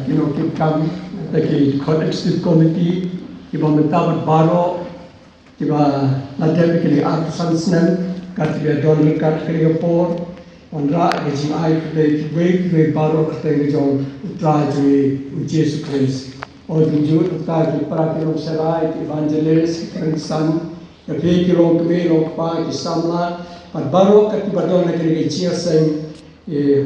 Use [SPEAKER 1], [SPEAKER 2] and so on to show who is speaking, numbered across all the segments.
[SPEAKER 1] Kinokip kam taki collective committee kiba mentabat baro kiba nadem kini artisan snem katiga donor kat kini por onra ejim ai kute we baro kate jong try to Jesus Christ or the Jude ta ki para ki serai evangelist san ya pe ki long me long pa ki samla pat baro katiba donor kini chia sen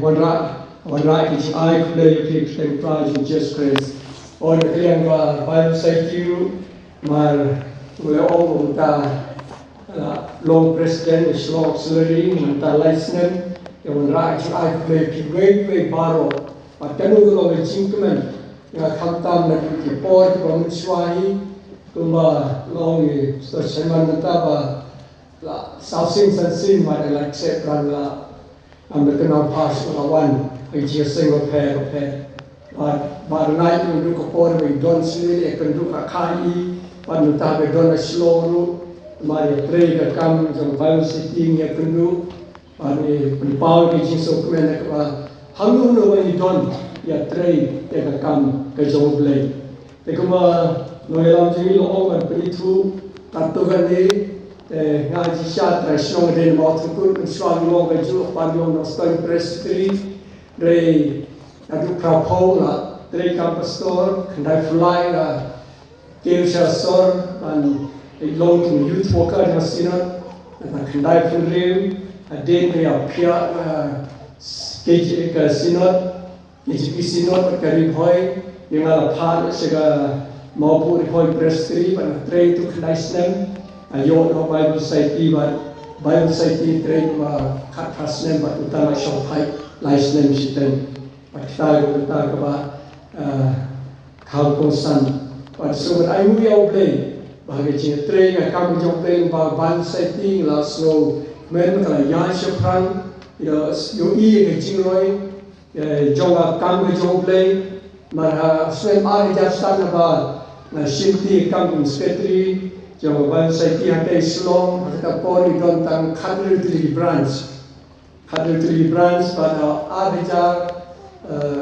[SPEAKER 1] onra ki ai kute ki kate try to Jesus Christ or the yang Bible say you maar we all ta long president is long slurry ta license yang raja ai we baro patanu lo chingmen ya khamtam na ki por ko mswahi kumba long so seman ta ba la sausin sansin ma la accept ran la am the na pass la one I just single pair but night we do ko por we don't see e kan do ka khai panu ta be don slow ru mari trade ka kam jong Bible sitting ya kundu ani pau ki jiso kmen ka hamu no we don ya trade ya ka kam ka jong play te kuma no elam ji lo o kan pri thu tatto ga ni nga ji sha tradition den mo tu ku swang lo ga ju pa yo no stone presbytery re adu krapola tre campastor kandai fly la Kelsha Sor and a long to youth worker in Sinot, and a Kandai Fundrew, a day of Pia Skate Sinot, HB Sinot, Karib Hoy, you are a part of Shiga Mabu Hoy Prestry, and a train to Kandai Snem, and you know Bible Society, but Bible Society train cut past them, but Utama Shop High, License Shitten, but Tago Tagaba Kalpo Sun. So when I move out play, bahagia cina train, I come jump play, ban setting, last slow, men kalau yang seprang, yo I cingoi, jong come jump play, marah swim ari jastan apa, shifty come spetri, jong ban setting ada slow, kita pori don tang 103 branch, pada ari jar,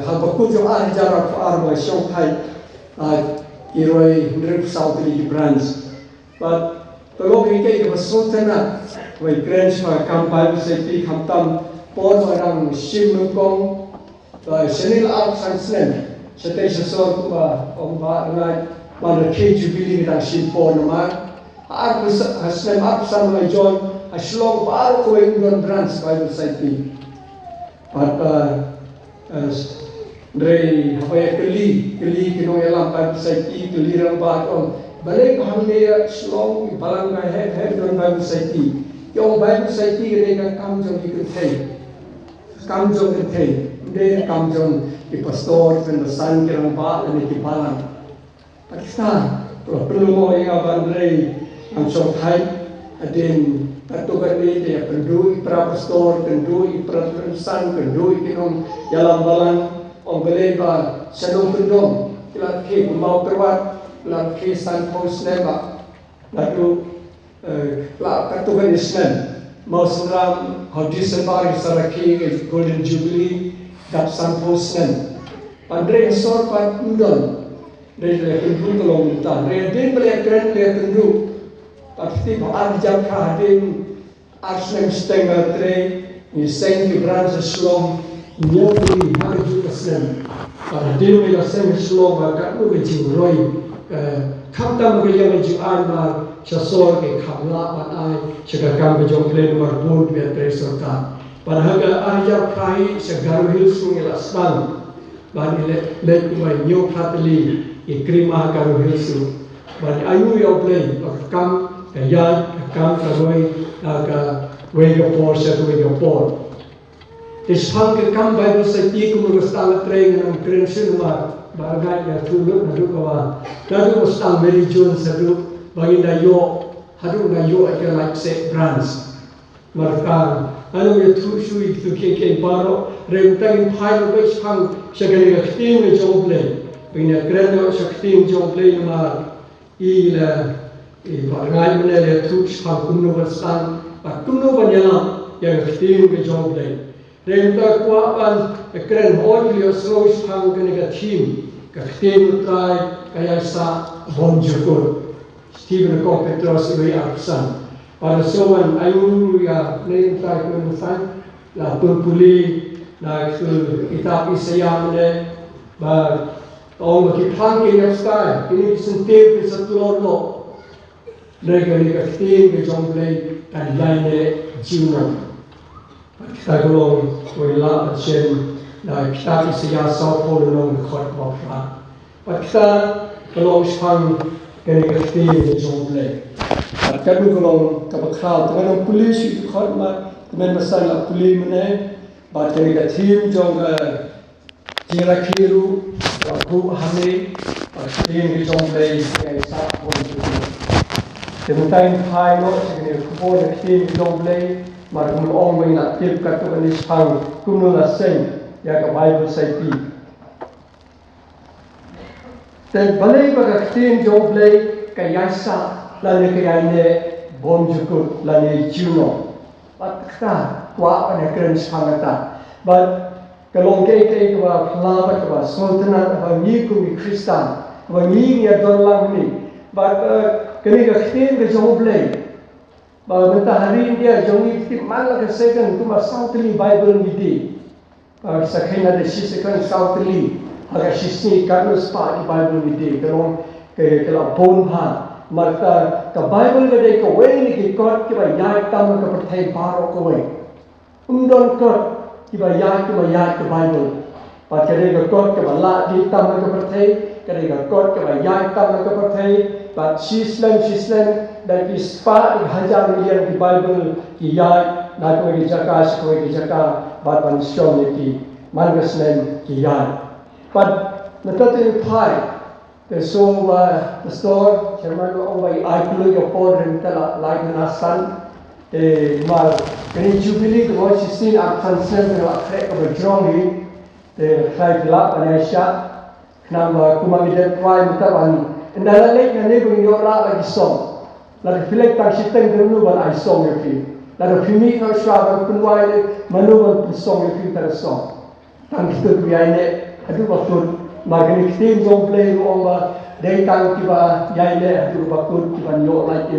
[SPEAKER 1] habakut jong ari jar aku arba Shanghai. Iroi Ndrip South League branch. But the local cake was so tena, when grandpa come Bible Society, come tam, Paul Warang, Shim Nukong, Shenil Ark Sanslen, Shatation Sorkuba, Omba, night, one of the kids you believe in Shim Paul Namar, Ark has slim up some my joy, a slong bar going on branch Bible Society. But Dre hafaya keli kino elam Bible Society keli rang ba on balik hamle slong balang ka head on Bible Society yung Bible Society gre ka kam jong ikuthay de kam jong ki pastor pen san ki rang ba ani ki balang Pakistan to perlu mo yang bandre ang song thai adin atau kali dia pendui pra pastor pendui pra san pendui kinom yalam balang Om beleba senong pendom kilat ke mau perwat kilat ke san pos neba lalu la katukan Islam mau seram hadis sebari saraki golden jubilee dap san pos nem pandre sor pat undon dari lekin tolong ta redin belekren lekendu pasti baar jam kahadin arsnem stenger tre ni seng ki branch slom Nyori hari juga sen, pada dia mereka sen slow agak tu kecil roy, kamtam mereka yang armar, sasor ke kamla panai, sekarang kejong plan marbun biar terserta. Pada harga arja kai segaru hilsung elastan, bani let kumai new patli, ikrima garu hilsung. Bani ayu yang play, kam kaya kam karoy, aga wega por satu wega por. Ishang ke kam Bible Society ko stang train ng Christian ma bagay ya tulog na dukawa dadu stang religion sadu baginda yo hadu na yo ay like say branch marka ano ye tu shui tu ke baro rentang phai be phang shagani ka team me joble baginda kreno shaktim joble ma ila bagay mene le tu phang kunno stang pa kunno banyala ya team me joble Renta kuapan keren holios rois hang kena team kakten try kaya sa bonjukut Stephen Petros ibai aksan para soan ayun ya renta kunusan la pulpuli na kitab Isaiah ne ba tong bakipang kini sky kini sentir ke satulor lo lega kakten ke jomplay kanlaine jiuno kita golong wala chen na kita Isaiah sa polong khot bafra kita golong spang kini kakten ke jomplay kami golong kabakral dengan polis khot ma dengan masalah polis mana ba kini katim jong jira kiru aku hane kakten ke jomplay ai sa polong Kemudian hai lo segini kubur kakten ke jomplay Markum ong may natil katuanis hang kumulaseng ya ka Bible sayti. Then balay bagaktin jomplay kayasa lani kayane bonjukut lani juno. Patkta kwa ane krens hangata. But kalong kay kwa palabat kwa sultanat kwa kumi Kristan kwa niya don lang ni. But kani kaktin ka jomplay Bahawa hari dia jongi tip malah kesekan tu Southly Bible midi. Bahawa sakhin ada sisakan Southly agak sisi kanus pa di Bible midi. Kalau bon ha marta ka Bible gede ko weni ki kot ki ba yai tam ka perthai baro ko we. Undon kot ki ba yai ka Bible. Pa kede ka kot ka la di tam ka perthai, kede ka kot ka ba yai tam ka perthai. But Shislam dan ispa hajar miliar di Bible ki yai na ko ki jaka ko ki jaka bat ban syom ki mangas nem ki yai. But natatin pai the so the store chairman o bai ai kulu yo por rentala like na san mal kini jubilee ko 16 akan sen ko akhre ko jrongi the khai la panesha nama kumamiden pai mutawan Indahlah lek yang ni bagi orang lagi song, lalu filek tak siteng dulu bal ai song yang fi, lalu fimi kau syabab penuai le manual pun song yang fi tersong. Tang kita biaya ni, aduh waktu magani kita jom play orang ba, day tang kita biaya ni aduh waktu kita nyok lagi.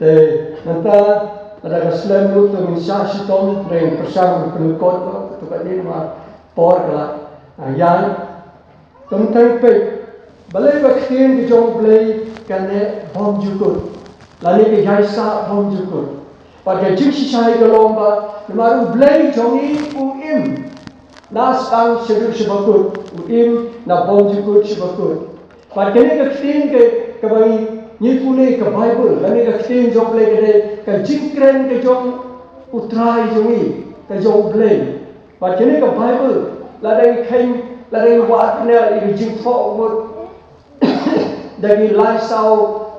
[SPEAKER 1] Te nanti ada keselam tu mensyah sitom dengan persang penukot tu kat ni mah por kala, yang tentang pe. Balai vaksin di jom play kane bom jukut, lani ke jaisa bom jukut. Pada jiksi saya kelomba, namaru play jongi uim, nas tang sedu sebakut, uim na bom jukut sebakut. Pada kene vaksin ke kabai ni pune ke Bible, lani vaksin jom play ke jingkren ke jom utrai jongi ke jom play. Pada kene ke Bible, ladai kain ladai watna ini jingfok mut. Dari lifestyle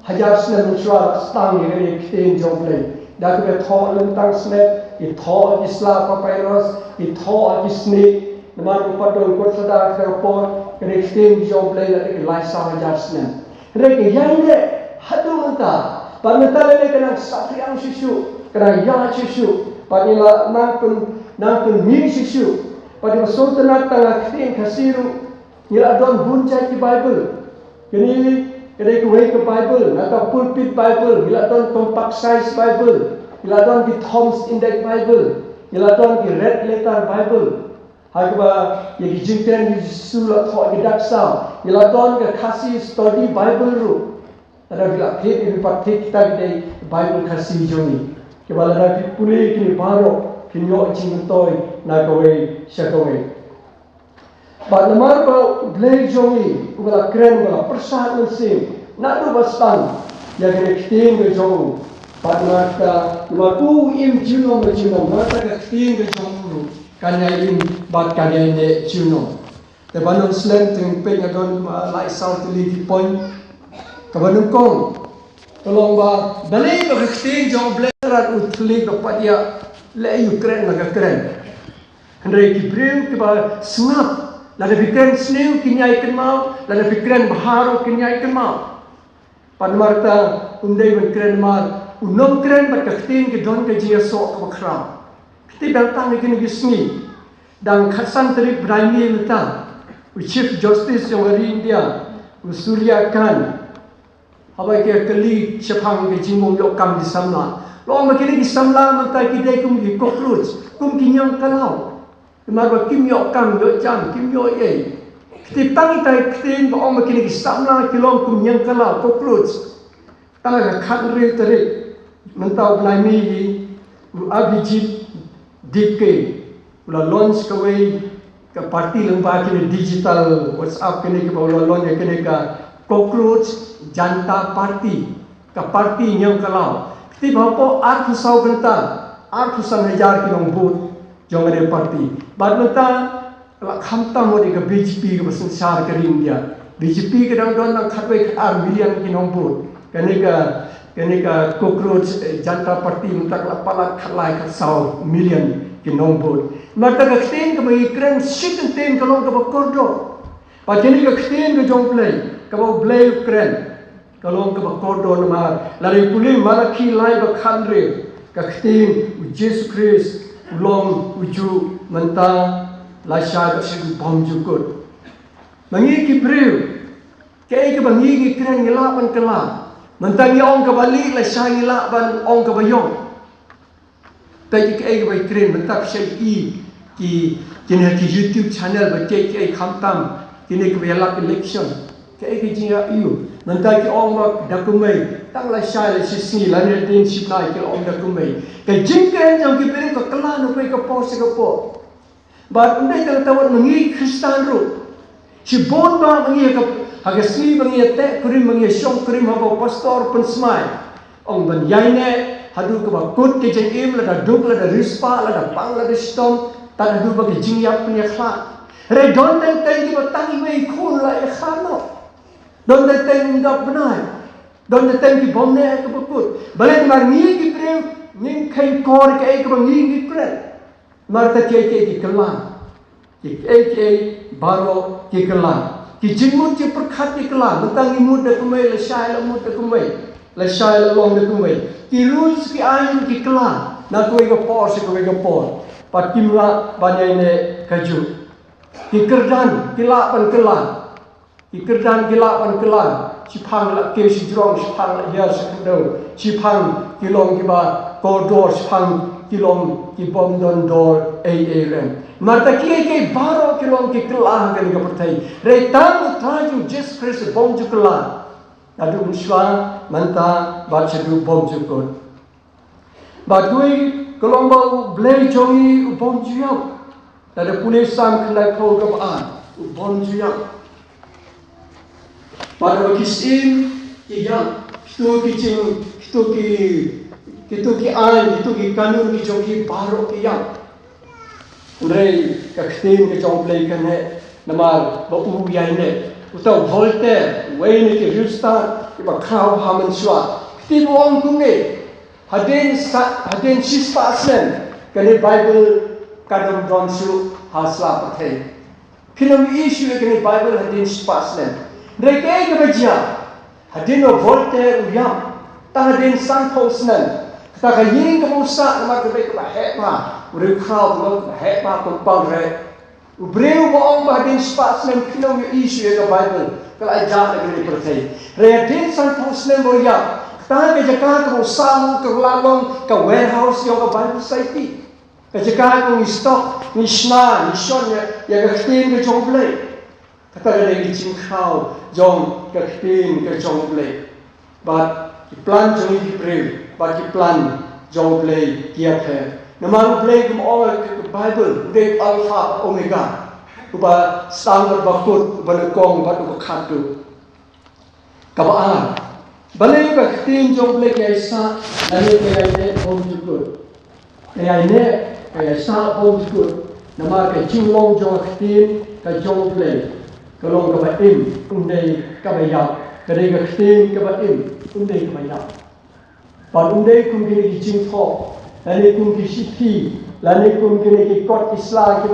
[SPEAKER 1] hajar snap musuh stang yang kita jomplay. Dari kita thor lentang snap, kita thor Islam papyrus, kita thor Disney. Nama rupa kot sedar terpor, kita jomplay dari lifestyle hajar snap. Mereka yang ni hadu mentah, pernah ni kena satriang susu, kena ya susu, pernah nangkun mi susu, pernah sultanat tengah kita kasiru, nila don buncai di Bible. Kini kedai kuih ke Bible, atau pulpit Bible, bila don compact size Bible, bila don di Thomas Index Bible, bila don di Red Letter Bible, hagba yang dijingkan di surat thok di daksam, bila don ke kasih study Bible ru, ada bila pet ini patik kita kedai Bible kasih jongi, kebala ada pulih kini baru kini yok cingtoi nak kawai syakawai. Pada marba blay jongi, ubala keren ubala persat mensim, nak tu bastang, yang kena kiting ke jong, pada marba marbu im juno berjuno, marba kiting ke jong, kanya im bat kanya ini juno. Tebanun slam tempeng adon lai Southly di point, kebanun kong, tolong ba, balai kiting jong blay rat utli kepada dia, lei keren naga keren, hendak kibriu keba snap. Lalu fikiran seniu kini ikan mau, lalu fikiran baharu kini ikan mau. Pada marta undai berfikiran mar, unom keren berkaftin ke don ke jia sok ke bakram. Kita datang ke negeri sini dan khasan terik berani letak Chief Justice yang dari India Surya Khan habai ke keli sepang ke jingmong yokam di samla lo makin di samla mentai kita kum di cockroach kum kinyang kalau marwa kim yokam yo jam kim yo ye kita tangi tai kita lo makin di samla kilong kum nyang kalau cockroach tanga khat re terik mentau blami Abhijit Dipke ula launch kawai ke parti lembaga kini digital WhatsApp kini ke bawah launch kini ke Cockroach Janta Parti ke parti yang kalau kita bawa 800 kilong vote jong ada parti bad menta khamta mo de ke BJP ke besar ke India BJP ke dang khatwai khat million kilong vote kini ke Cockroach Janta Parti mentak lapalat khalai khatsau million kilong vote mata ka kten ka bagi kren shit ten kalong ka bakordo pateni ka kten ka jong play ka ba play kren kalong ka bakordo na lari puli malaki lai ba khandre ka kten Jesus Christ ulong uju manta la sha ka sig bom jukut mangi ki brew ke ka bangi ki kren ngila ban kala manta ngi ong ka bali la sha ngila ban ong ka bayong tai ki ai ka bai kren manta shai ki YouTube channel ba ke khamtam kini ke belak election ke jinga iu nanti ki ong mak dakumai tang la sha la sisi la ne din sip na ki ong dakumai ke jingken jang ki pering ko kala no pe ko pos ko po ba undai tang tawat mengi kristan ru si bon ba mengi ka hagasni mengi te kurim mengi shong kurim ha pastor pun smai ong ban yai ne hadu ko ba kut ke jeng im la da duk la da rispa la da pang la da stom tak ada bagi jingyap punya khlat. Re don ten ten kita tangi wei khun la khano. Don ten ngap benai. Don ten ki bomne ke put. Balik mar ni ki prem ning kai kor ke ke bang ni prem. Mar ta ke ki kelan. Ki baro ki kelan. Ki jingmut ki perkhat ki kelan. Mentang imut de kumai la syai la mut de kumai. La syai la long de kumai. Ki rules ki ain ki kelan. Na ko ke por se ko ke por. Pakimla banyak ne kaju. Kikerdan kilap pan kelan. Kikerdan kilap pan kelan. Cipang la ke si drong cipang la ya sekendau. Cipang kilong kiba kodor cipang kilong kibom don dor rem. Marta ke baro kilong ke kelan kan ke pertai. Retan traju Jesus Christ bom ju kelan. Adu muswa manta baca du bom ju kot. Badui Kalau blay jongi ubon juyang, ada pulisan kelai kau kebaan ubon juyang. Pada kisim yang itu kicing itu ki ain itu ki kanun ki jongi baru ki yang. Urai kaktin ki jong blay kene nama bau yang ne. Utau Voltaire, Wayne ki Rustar, iba kau hamen swa. Tibu orang kunge. Hadin sispa aslen kene Bible kadam donsu hasla pathai film issue kene Bible hadin sispa aslen reke ke bajia hadin no Voltaire uyam ta hadin san posnan ta ka yin ke musa nama ke be ka hepa uri crowd no hepa ko pangre ubreu mo ong hadin sispa aslen film issue ke Bible kala ja kene pathai re hadin san posnan mo ya Tahan ke jaka ke samu ke lalong ke warehouse yang ke Bible Society. Ke jaka ke stock, ni shna, ni shon ya ke ktin ke jong blay. Kata ada di jingkau jong ke ktin ke jong blay. But ki plan jong ki breu, but ki plan jong blay kia pe. Nama blay kum all ke Bible, de alpha omega. Kuba standard bakut, kuba nekong batu khatu. Kabaan Balai baktin jom boleh kiasa, lalu kiai bom juga. Kiai sa bom juga. Nama kecing long jom baktin, kajong boleh. Kalau kabaim, undai kabayap. Kadai baktin kabaim, undai kabayap. Pan undai kum kini kecing thok, lalu kum kisipi, lalu kum kini kot Islam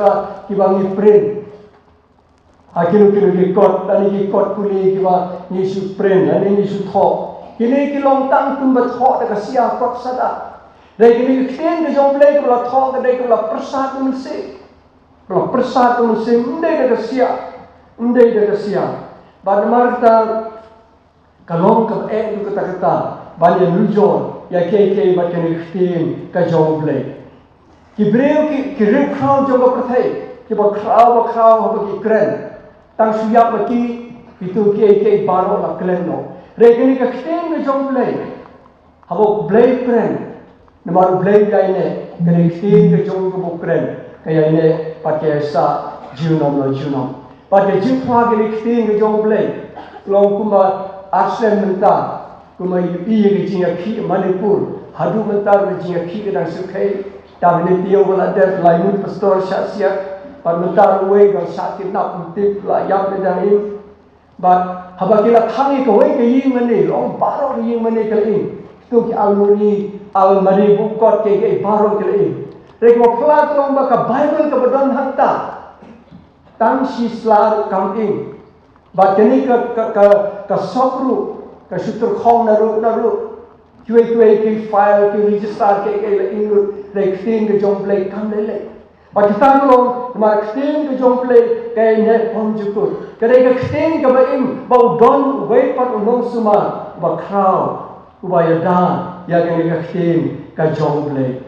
[SPEAKER 1] kiba ngiprin. Akhirnya kini kot, lalu kot kuli kiba nisu prin, lalu nisu thok. Kini kilong tang tumbat hok dekat siap kot sada. Regni khen ke jom play kula thong ke dei kula prasad mense. Kula prasad mense ndai de sia. Ndai de sia. Bad marta kalong ke du kata banyak nujon ya ke bad khen ke jom play. Ki breu ki reu khau jom prathai. Ki ba khau ba ki kren. Tang suyap ma ki itu ke baro la klen no. Regni ke khen ke jom play. Habo play kren. Namaru blame kaine kene khin ke jong ko bukren kaya ine pakai sa junom lo junom pakai jumpa kene khin ke jong blame long kuma asem menta kuma iye ke jinga khi Manipur hadu menta ke jinga khi ke dang sukai tabne tio wala der laimun pastor syasiat par menta ruwe ga sakit nak mutip la yam ke dang in ba habakila thangi ko we ke ying mane long baro ying mane ke in tu ki almuri almari bukot ke baro ke le reko plat long ba ka bible ka badon hatta tang si slar kam in ba keni ka sopru ka sutur khong naru kwe ke file ke register ke le in le khin ke jong play kam le ba kita long ma khin ke jong play ke ne pom jukut ke re khin ke ba im ba don we pat unong suma ba khau ubaya dan ya ke khin ka jong play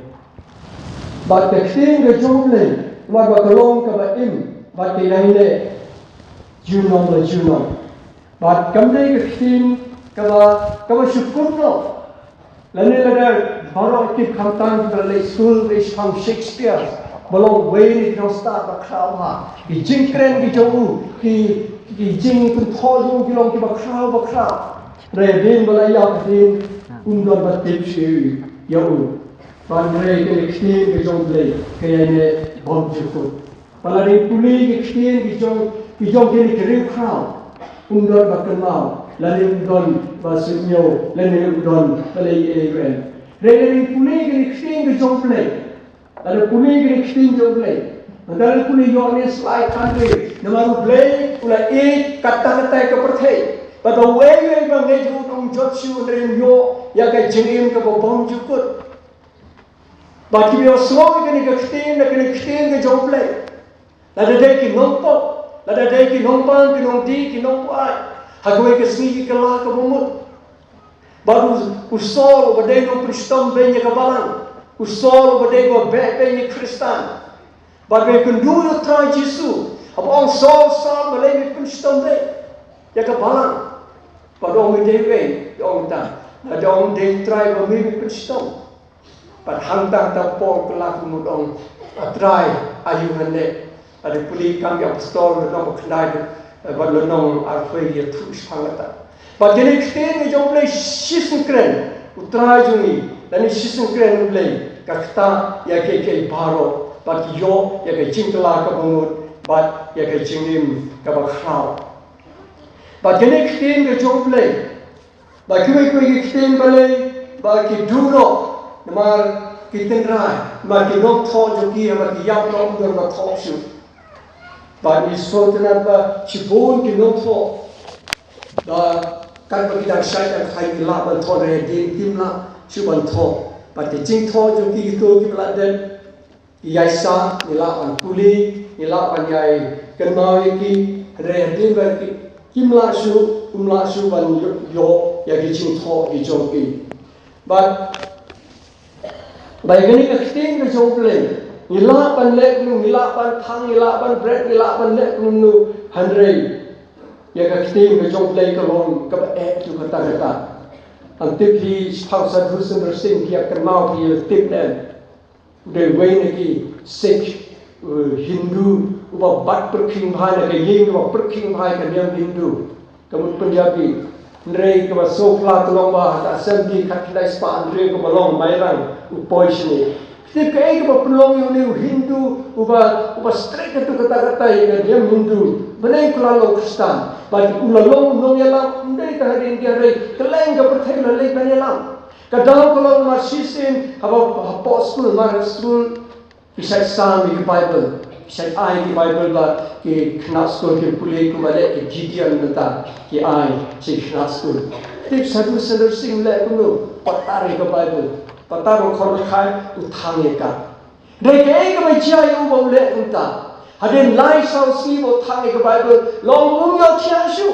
[SPEAKER 1] ba ke khin ke jong play ma ba long ka ba im ba ke nai le junom ba kam le ke khin ka ba syukur no lane la baro tip khamtan ka le school is from Shakespeare belong way ni no start ba khau ha ki jingkren ki jogu ki jing kun thojung ki long ki ba khau Redin balaya din undor batip shi yau ban re ke khin ke jong le ke ne bom jukut palari puli ke khin ke jong ke ri khau undor bakanau lari undon basunyo lari undon palai eren re puli ke khin ke jong le lari puli ke khin jong le lari puli yone slide country namaru play ula e kata ke perthai but the way we bang it on Joshua and yo ya ka jingim ka bom jukut but we are slow ke extend ke job play la de ki nompo la de ki nompan ki nomdi ki nompa ha ko ke sni ke la ka bomut baru usol badai no kristan benye ka balang usol badai go benye kristan but we can do the try Jesus abang sol balai kristan be ya ka balang Padong dewe, dong ta, na dong de try ba mi Kristong. Pat hangtang ta po kelak mudong try ayuhan ne. Ada puli kami apostol na dong khnai ba lonong arfei ya thus phangata. Ba gene kten ni jong play sisen kren, utrai jungi, dan sisen kren play kakta ya ke baro, ba yo ya ke jingla ka bumut, ba ya ke jingim ka ba khau. Ba gene kten ke jong play ba kwe kten balai ba ki duro mar kiten rai ma ki nok tho jo ki ma ki yap nok do ma tho shu ba ni so tena ba chibon ki nok tho ba kan ba ki da shai da khai ki la ban tho re din tim la shu ban tho ba ti jing tho jo ki to ki bla den yai sa ni la ban puli ni la ban yai kan ma ki re din ba ki kimla shu ban yo ya ki jing tho ki jong ki but by gani ka kting ka jong play ila pan le nu ila pan thang ila pan bread ila pan le nu hanrei ya ka kting ka jong play ka long ka ba e tu ka ta ang tip hi thausa dhusen sing ki ka mau ki tip ne de way ne ki Sikh Hindu uba bat perking bhai na ke ying uba perking bhai ka niam Hindu kamu Punjabi Ndrei ka so flat long ba ta sem ki khat lai spa ndrei ka long mai rang upoi shini tip ka ek ba prolong yo ne Hindu uba straight tu kata ka niam Hindu benai kula lo Kristan ba ulalong nong yalam ndrei ka harin dia rei keleng ka perthai la lei ban yalam ka dalam kalau marsisin haba apostle school Isai sami ke Bible, isai ai ke Bible ba ke knas school ke pulih kumale ke Gideon nata ke ai si knas school. Tip satu sing le kuno patari ke Bible. pataro khor khai tu thange ka dei ke ka mai chia yu bo le unta hadin lai sau si bo thange ka Bible long yo thia shu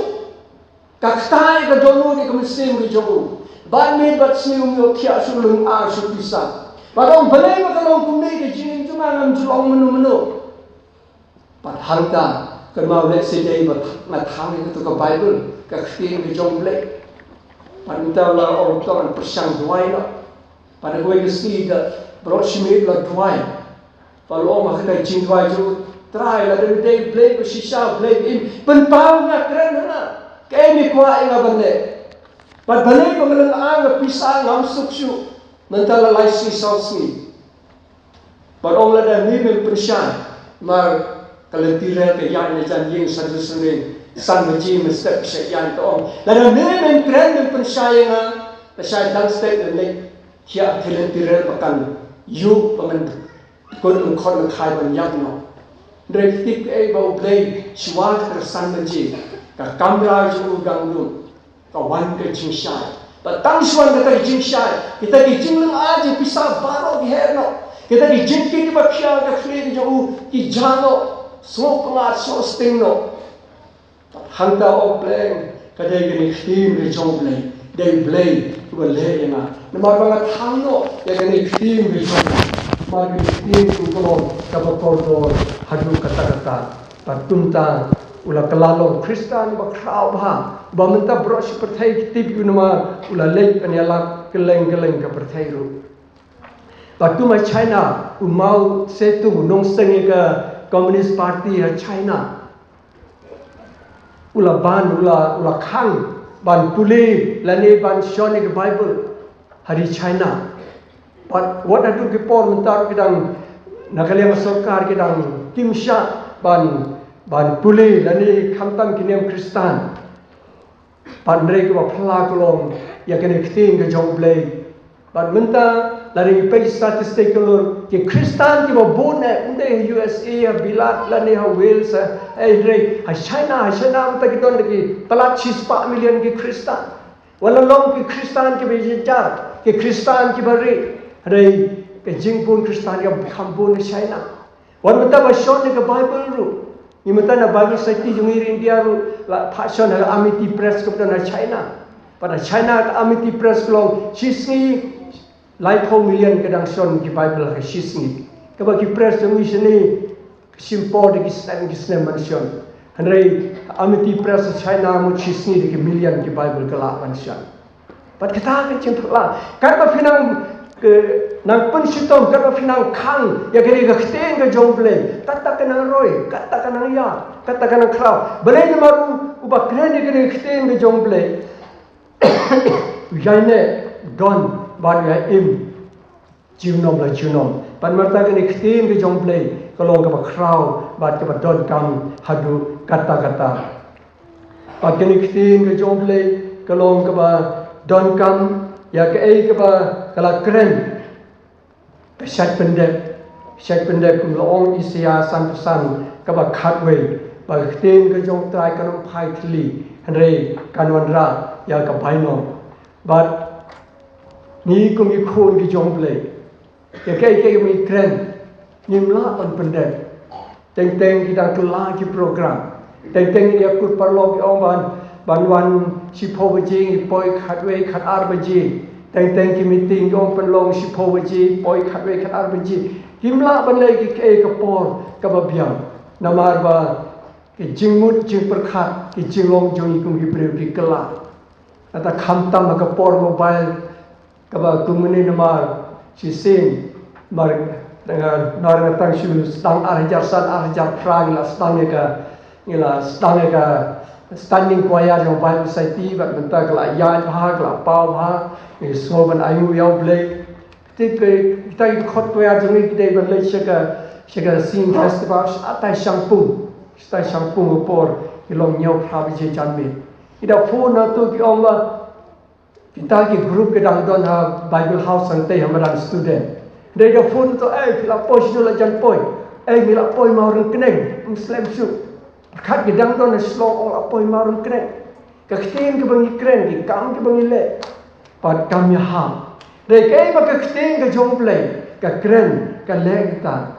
[SPEAKER 1] ka tai ka donu ni ka sim ri jogu ban me bat sium yo thia shu lung a shu pisa padong bale ma ka long kum ni ke jing chu ma ngam chu long menu pat hangta ka mau le se dei ba ma thange ka tu ka Bible ka khtin ri jong le Pantau la orang tuan persang duai la, pada gue mesti dah berosmit la duai. Kalau orang kita jin duai tu try la dari day play bersisa play in penpau nak keren na. Kau ni kuat ingat benda. Pada benda pengelang ang pisang ngam suksu, mentala lai si sausi. Pada orang la dah ni persang, mar kalau tirai ke yang ni janji satu senin. San menji mesti percaya itu om. Lalu memang keren dan percaya percaya dan step ini dia terlentire bahkan you pengen kon kon khai ban yang no. Direktif bau play suat tersan menji. Ka kamera ju gang lu. Ka wan ke jingsai. Batang suan kita jingsai. Kita di jinglang aja bisa baru di herno. Kita di jingki di bakia ke kiri ju di jano. Semua pengat semua sting no. Hanta o pleng kadai gani khim ri jong pleng dei play tu le nga namar banga thangno ya gani khim ri jong mar gani khim tu ko ka ba ko do hadu kata kata patunta ula kalalong Kristan ba krau ba ba menta bro si perthai tip unama ula le anyala keleng keleng ka perthai ru patu ma China umau setu nong senge ka Communist Party ha China ula ban ula khang ban puli lani ban shoni ke Bible hari China but what adu ke por mentar kidang nakaliang sarkar kidang kimsha ban puli lani khamtam kinem Kristan pandre ke phla kolong ya kene khting ke jong play ban menta lari pe statistic kolor ke Kristan ke bone unde USA bilat lani ha Wales re China menta ke don ke talat 6 million ke Kristan wala long ke Kristan ke bejar ke Kristan ke bari re ke jingpun Kristan ke khampun China wan menta ba shon ke Bible ru ni menta na Bible study jung India ru la passion ha Amity Press ke na China pada China Amity Press long sisni like 4 million kadang son ki Bible ke sisni ke ba ki press jung sini simple de ki stand ki snem mansion Henry Amity Press China mo sisni de ki million ki Bible ke la mansion pat kata ke cempla kan ba finang ke nang pensitom kan ba finang khang ya ke khten ke jongle kata kenang roy kata kenang ya kata kenang krau bele ni maru uba kren ke khten ke jongle jaine don ban ya im jiunom la jiunom pan marta ke khtin ke jongle kolong ke ba krau bat ke ba don kam hadu kata kata pat ke khtin ke jongle kolong ke ba don kam ya ke ba kala keren pesat pendek kum laong isia san ke ba khatwe ba khtin ke jong trai kanam phai thli hanre kanwanra ya ka baino but ni kum i khon ki jong ple ya ke mi kren nimla on pendek teng kita kela ki program teng dia kut parlo ki ong ban wan si phowaji poi khatwe khat arbaji teng ki meeting ong penlong si phowaji poi khatwe khat arbaji himla ban le ki ke por ka ba biang namar ba ki jingmut jing perkhat ki jinglong jong kum ki preu ki kela ata khamtam ka por mobile ka ba kumene namar si sen mar dengan nar tang shu stang arjar frang la stang ka standing choir yang Bible society bat bentar kala yan ha kala pau ha ni so ban ayu yau blake kita khot choir jeng kita ban le shaka sing festival atai shampoo por ilong nyau phra je janme ida phone na tu ki ong kita ki group ke dang don ha Bible house santai hamaran student dia ga phone to phila poi la jan poi mila poi mau reng keneng muslim su khat ke dang don slong ong apoi mau keneng ka khtin ke bangi kren ki kam ke bangi le pat kam ya ha Rekai ba keting ke jong play ka kren ka leng ta.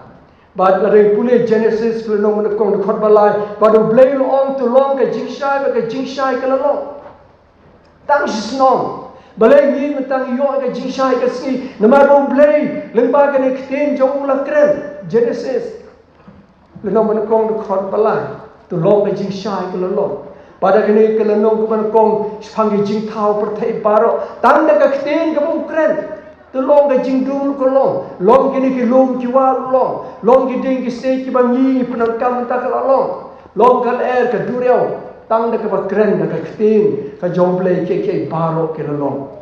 [SPEAKER 1] But la pule Genesis plenong kong khot balai ba do blay long to long ka jingshai ka long. Tang snom. Balai ni mentang yo ka jingshai ka ski nama do blay lengba ka ne keting jong la kren Genesis. Plenong kong khot balai to long ka jingshai ka long. Pada kini kelenong keman kong panggil jing tau pertai baro tanda ka ketin ka bukren tolong ka jing dul ko long kini ki long kiwa long ki ding ki se ki bangi penang kam ta ka long kal air ka duriau tanda ka bakren ka ketin ka jomble ke baro ke long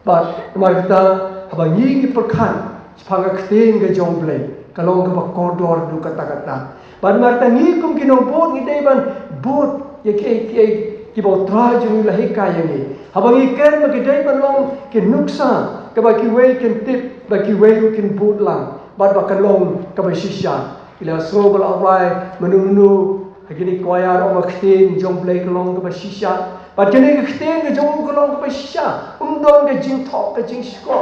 [SPEAKER 1] but marta abangi ki perkan panga ketin ka jomble kalong ka bakodor du kata ban marta ni kum kinong bot ni deban bot ye ki bo tra jung la he ka ye ni habangi ker ma ki deban long ki nuksa ka ba ki wei ken tip ba ki wei ken bot lang ba kalong ka ba shisha ila sobal awai menunu hagini koyar o maktin jong blai kalong ka ba shisha ba kene ka kten ka jong kalong ka ba shisha don ka jing thok ka jing sko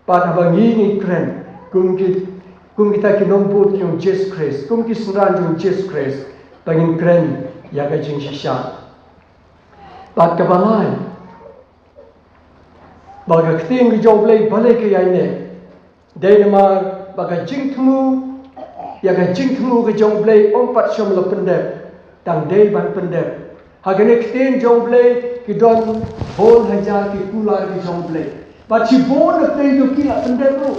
[SPEAKER 1] ba habangi ni kren kum kita ki nong bot yung Jesus Christ kum ki sunran yung Jesus Christ bangin kren ya ka jing shisha ba ka balai ba ka kting ki jong blai balai ka yai ne dei ma ba ka jing thmu ya ka jing thmu ka jong blai om pat shom lo pendep tang dei ban pendep ha ka ne kting jong blai ki don bol hajar ki kular ki jong blai ba chi bon na tei do ki la pendep ro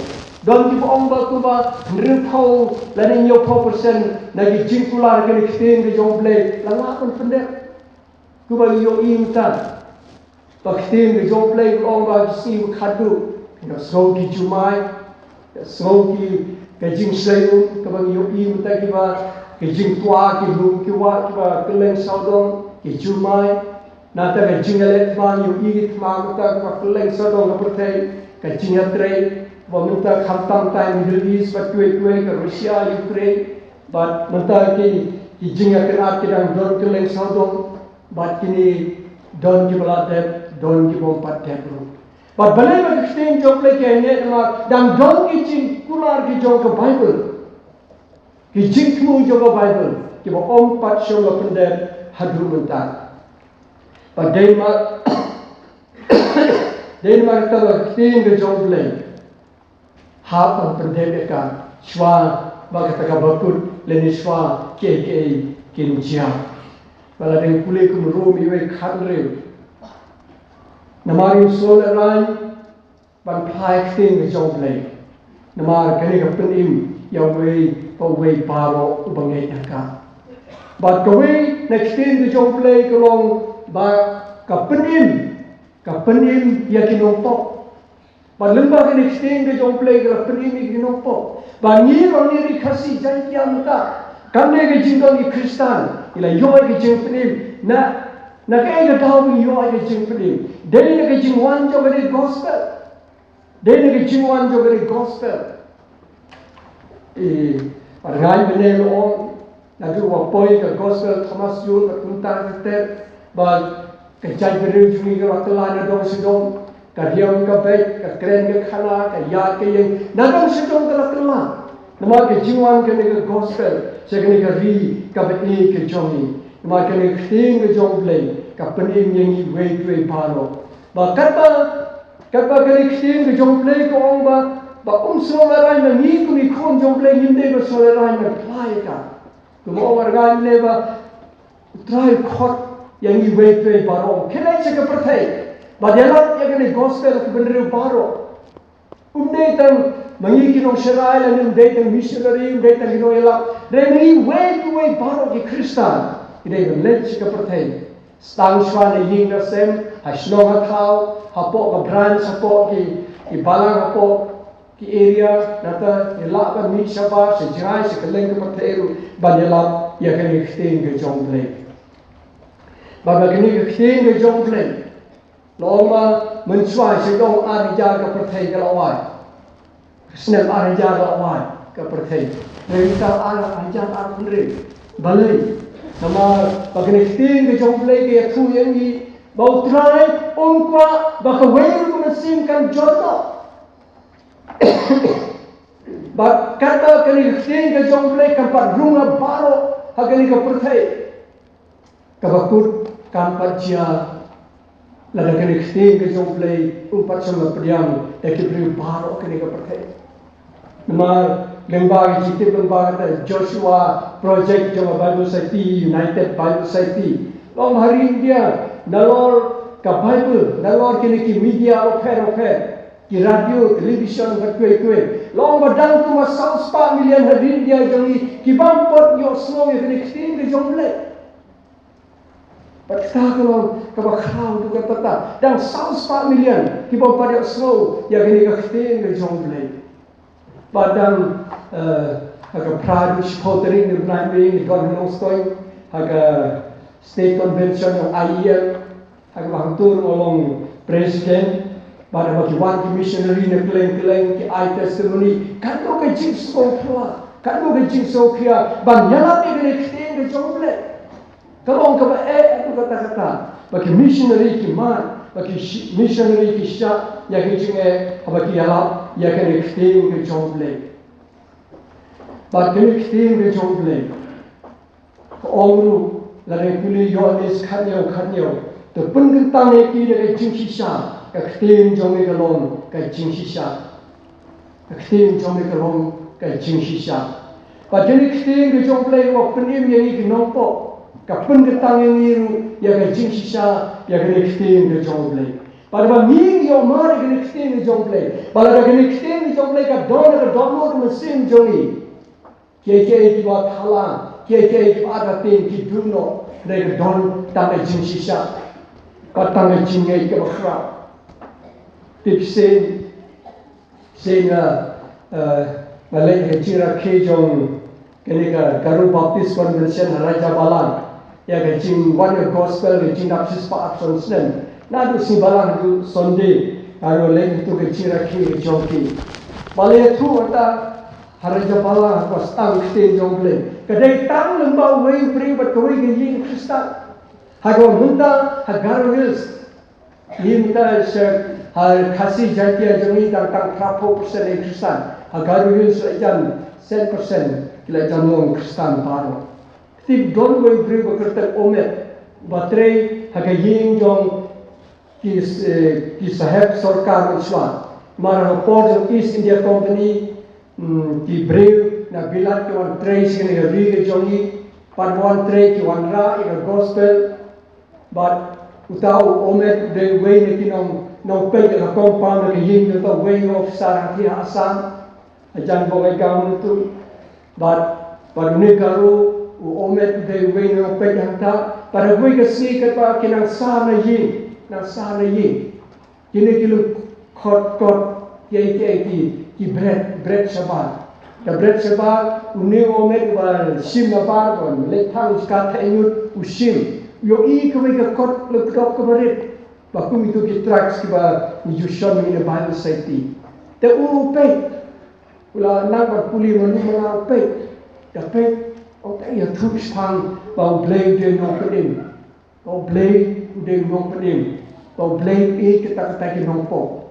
[SPEAKER 1] don ki ong ba ku ba rin thau la ni yo % na ki jing kular ka ni kting ki jong blai la la kon pendep ku ba yo im ta ba kting ki jong blai ong ba ki si khadu no so ki chumai so ki cái jing sayu ka bang yo im ta ki ba cái jing tua ki lu ki wa ki ba keleng saudong ki chumai na ta cái jing let ma yo i ma ta ka keleng saudong ka pertai ka jing atre ba minta khamtam tai Middle East ba tue ka Russia Ukraine ba minta ki jing akrat ki dang don keleng saudong ba kini don ki bala de don ki bom pat de ba balai ba kisten jong le ke ne ma dang don ki jing kular ki jong ka Bible ki jing thmu jong ka Bible ki ba om pat shong la pende hadu mentar ba dei ma ta ba kisten ki jong le ha pa pende ka shwa ba ka ta ba kut le ni shwa ke kin chia bala dei kule kum ro mi we khan re namari sol rai ban phai kting ke jong play namar kani ka penim ya wei pa wei paro ubangai taka ba ka wei next kting ke jong play kolong ba ka penim ya kinong po ba lemba ka next kting ke jong play ka penim ya kinong po ba ni ro ni ri khasi jai kiam ta kanne ke jingdong ki kristan ila yoi ke jing penim na kaya ka daw yo ay jing penim dei na ka jing wan jo gari gospel dei na ka jing wan jo gari gospel parangai bene lo na du wa poi ka gospel Thomas Yul ka kuntar te ba ka jai bere juni ka ratla na dong sidong ka diam ka bai ka kren ka khana ka ya ka yeng na dong sidong ka ratla na ma ka jing wan ka ne ka gospel se ka ne ka ri ka ba e ka jomi ma ka ne kting ka jong play ka penim yang i wei dui paro ba kata ka ne kting ka jong play ko ong ba so la rai na ni ku ni khon jong play nim de ba so la rai na plai ka ku mo war ga ne ba try khot yang i wei dui paro kene che ka prathai ba de la ya ka ne gospel ka ben re paro ne tang mangi ki no sherai la nim de tang missionary de tang no ela re ni wei dui paro ki kristan ide ben let che ka prathai stang shwan ying na sem ha shlong ha thau ha po ka branch ha po ki balang ha po ki area nata ela ka mi shaba se jai se keleng ka patheru banela ya ka ni kting ke jong play ba ka ni kting ke jong play lo ma mun chwai se dong a ja ka pathai ka lawai snel a ja ka lawai ka pathai re ta a ja a re balai nama pakai kting ke jong play ke thu yang ni bau try on kwa ba ka wei mesin kan jodoh. But kata kini keting ke jomble kampat runga baro hagani ke pertai. Kabakut kampat jia lada kini keting ke jomble umpat sama pediam ekibri baro kini ke pertai. Memang lembaga kita lembaga Joshua Project Joma Bible Society United Bible Society. Long hari India nalor ka Bible nalor kini ki media ofer ki radio television berkue long badang tu masal 4 million hari India jangi ki bampot yo snow yo kini keting ke jomble. Patah kalau kabakau tu kata dan 4 million ki bampot yo snow ya kini keting ke jomble. Padang agak Pradesh Pottery ni Branding ni Gordon Ostoi agak State Convention yang IEL agak hantur olong Presiden pada bagi one missionary ni keleng-keleng ki I testimony kan tu ke jing sokla kan tu ke jing sokla banyak ni keting ke jomble kalau kau tu kata-kata bagi missionary ki man bagi missionary ki syak yang jing bagi alap ya kena keting ke jomble. But kena keting ke jomble. Orang lari puli yonis kanyo. Tu pun kentang eki dari jingsisa. Keting jomble kelong ke jingsisa. Keting jomble kelong ke jingsisa. But kena keting ke jomble wak penim yang iki nompok. Kapun kentang yang iru ya ke jingsisa ya kena keting ke jomble. Pada minggu yang mari kena keting ni jomble. Pada kena keting ni jomble kat download mesin jongi. Kia itu kalang, kia itu ada ting kiduno. Mereka don tangga jin sisa, kat tangga jin ngai ke bakra. Tip sen malay kecira kejong kena Garu Baptist Convention Raja Balang. Ya kecing one gospel kecing baptist pa absen sen. Nadu si balang tu Sunday, aru lagi tu kecira ki joki. Balai tu ada haraja balang aku stang keting jomble. Kedai tang lembau wei beri berkawai gejing Kristen. Hago minta hagaru hills. Minta har kasih jati ajangi tang 30% Kristen. Hagaru hills ajan 10% kila jamong Kristen baru. Tip don wei beri berkertas omet. Baterai hagajing jong ki sahab sarkar Islam. Mara Port East India Company ki brave na bilat ki wan tray sini ri jongi parwan tray ki wan ra ika gospel but utau omet de way ni kinong pel ka compound ki ying to way of sarang ki asam ajan bogai kamu tu but ni karu omet de way no pel hanta para way ka si ka pa kinang sana ying nang sana ye kini kilo kot ki bread sabar the bread sabar uni omet ba sim na bar kon le thang ska thayut usim yo kawai ka kot laptop ka barit ba kumi to ki tracks ki ba you show me the Bible Society te pe ula nang ba puli manu mana pe the pe okay ya thuks thang ba blame de no pedim o blame de no pedim o blame kita nompo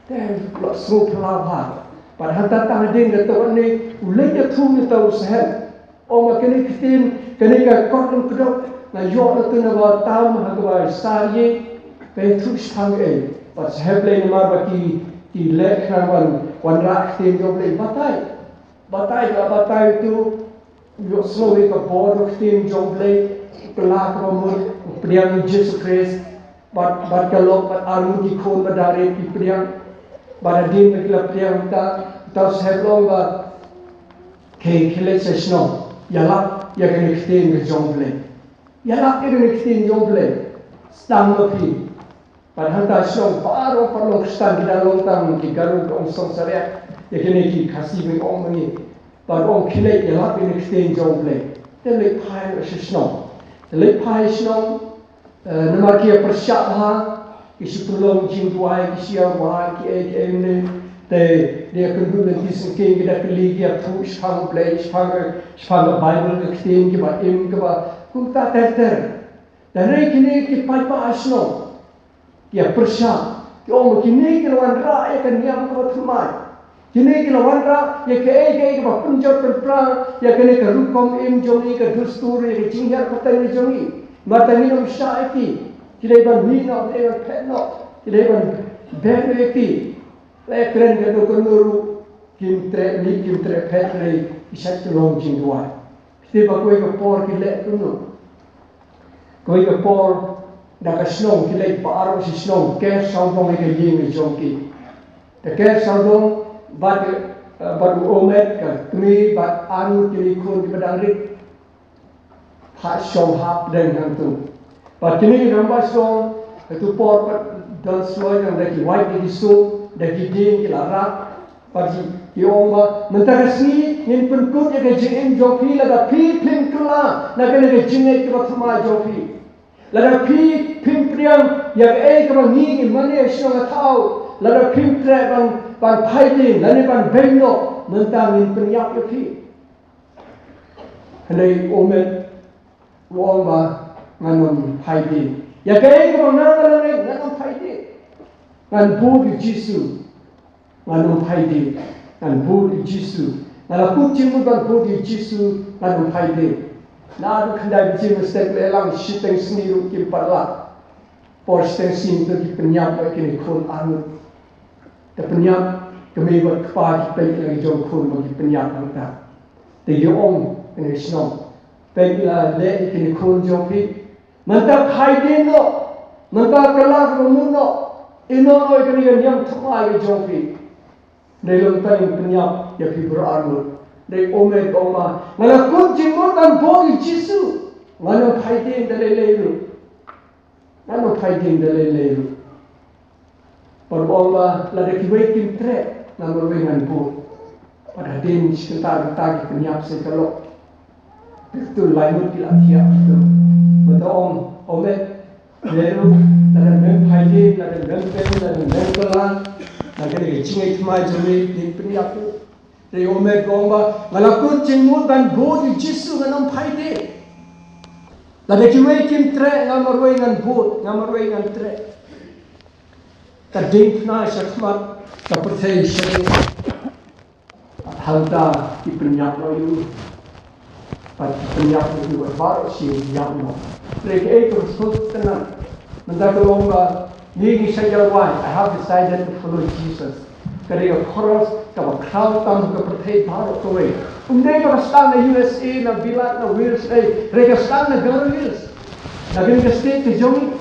[SPEAKER 1] te lo so plava pada hanta tading ke to ni ulai ke thu ni tau sahel o ma kene kitin kene ka kotlum kedok na yo tu na ba tam ha ba sarye pe thu sang pas sahel le ma ba ki le khawan wan ra tin jo le batai tu yo so we ka board tin jo le pelak mo priang Jesus Christ bat kalau aru di khon badare di priang badadin bekila priang ta seblong ba ke kile sesno yala ya kene ktin ke jomble yala kene ktin jomble stang lopi padahal ta song paro parlo kristan di dalam tang ki garu ong song sariat ya kene ki kasih be ong ni par ong kile yala kene ktin jomble tele pai sesno tele pai sesno nama kia persyakha isi tolong jingduai isi awai ki emne te dia kundu nanti sengking kita keli dia tu shang play shang Bible ke ktin ki ba im ke ba kunta ter dan kini ki pai pa asno kia persyak Om kini kilawan ra ya kan yang ko thmai. Kini kilawan ra ya ke ba punjor perpra ya kene ka rukom im jongi ka dustur ya jinghar patani jongi. Matani no shaiki. Kile ban mino de petno. Kile ban beneki. Le kren ga do konuru kimtre petre isat long jingwa. Kite ba koi ka por kile kuno. Koi ka por da ka snow kile pa aro si snow ke saudong ke ying jongi. The care saudong but omet ka kmi but anu kili kun di padang rik ha shom hap den hantu. But kini ramba song tu por pat dan sloy yang daki white di su daki ding ki larat parji ki omba mentarasni nin penkut ya ke jing jofi laga pi pim kla na ke ke jing ke bathma jofi laga pi pim priang ya ke ke ngi mane shong thau laga pim tre ban phai lani ban beno mentang penyap yofi henai omet womba nganon phai ya ke ko nang nganon phai ngan bu di jisu nganon phai ngan bu di jisu ngala kucing mu ban bu di jisu nganon phai na du khandai ji mistake lelang shiteng sniru ki parla por steng sim to ki penyap ke ni khon anu te penyap kami buat kepala kita lagi jauh kun bagi penyap kita. Tiga ini senang. Pergilah le ini kun jauh pi. Mantap hai lo, mantap kelak memuno. Ino ini kan yang thamai jauh pi. Dalam time penyap ya pi berarmut. Dari omet oma. Mana kun jimut dan bagi Jisu. Mana hai dalai Mana hai dalai Perbola lada kiwai kim tre namor wengan bu pada din sekitar tagi penyap sekalo itu lainut kila tiap itu betul omet leru lada mem haidi lada mem pen lada mem kelan lada ke cingai kemai jeli din penyap itu dari omet bomba ngalaku cingmut dan bu di Jisu nganam haidi lada kiwai kim tre namor wengan bu namor wengan tre kading na syakmat seperti ini halda di penyap itu penyap itu baru sih yang mau mereka itu terus tenang mendapat lomba ini saya why I have decided to follow Jesus kerana cross kalau crowd tam seperti baru tuh mereka start na USA na bilat na Wales mereka start na Belarus na mereka state ke Jongi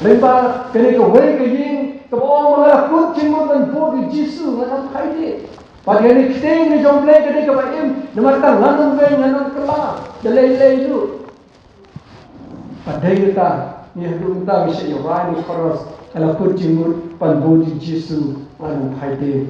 [SPEAKER 1] mereka kerana way ke ying Kalau orang pun cuma dan bodi Jisu nganam kaide. Pada hari kita ini jomble kita kebaim, nama kita nganam bayi nganam kelah, dalai itu. Pada kita ni hidup kita bisa orang ini keras. Kalau pun cuma dan bodi Jisu nganam kaide.